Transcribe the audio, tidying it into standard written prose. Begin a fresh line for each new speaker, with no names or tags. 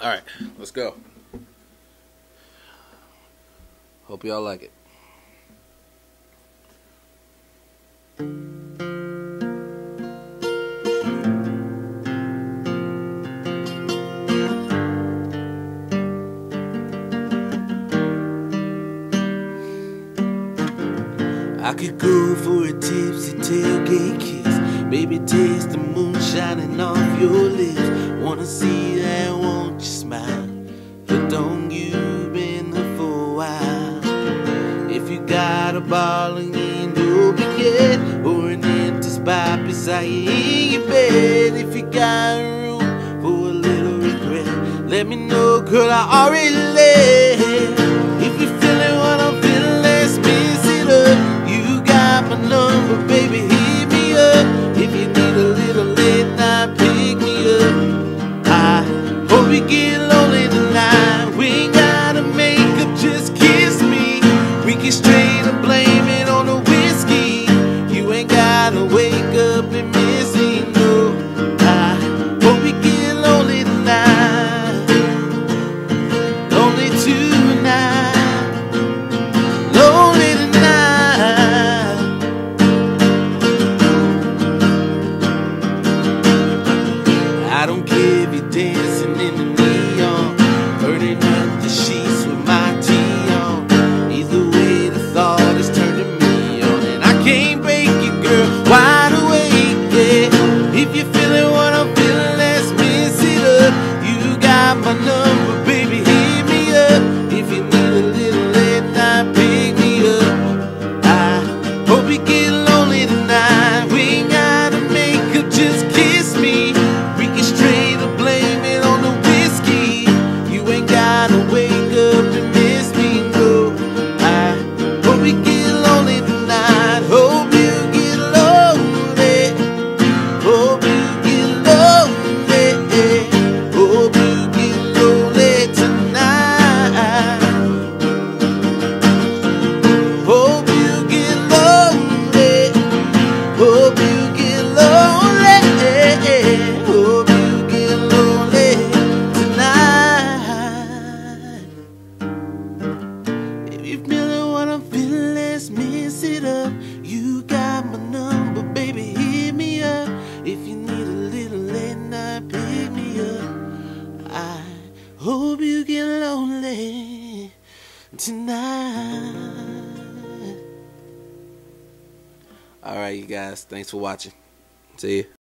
Alright, let's go.
Hope y'all like it. I could go for a tipsy tailgate kiss, baby, taste the moon shining off your lips. Wanna see that, won't you smile? But don't you been there for a while? If you got a ball and you know begin, or an empty spot beside you in your bed, if you got room for a little regret, let me know, girl, I already left. If you're feeling what I'm feeling, let's mix it up. You got my number, baby, hit me up. If you need a little late night, pick me up. I hope you get lonely tonight. We ain't gotta make up, just kiss me. We can straight up blame it on the whiskey. You ain't gotta wake up and miss me, no. I hope you get lonely tonight. Lonely tonight. Lonely tonight. I don't care if you're dancing in the neon, burning up the sheets with my tea on. Either way, the thought is turning me on, and I can't break it, girl, wide awake, yeah. If you're feeling what I'm feeling, let's mix it up. You got my number, baby, hit me up. If you need a little late night, pick me up. I hope you get lonely tonight. We ain't gotta make up, just kiss me. We can straight up blame it on the whiskey. You ain't gotta wake up and miss me, no. I hope you get lonely tonight. Hope you get lonely. Hope you get lonely. Hope you get lonely tonight. Hope you get lonely. Hope you get lonely. Hope you get lonely tonight. If you feeling what I'm feeling, let's mix it up. You got my number, baby, hit me up. If you need a little late night, pick me up. I hope you get lonely tonight. Alright, you guys, thanks for watching. See ya.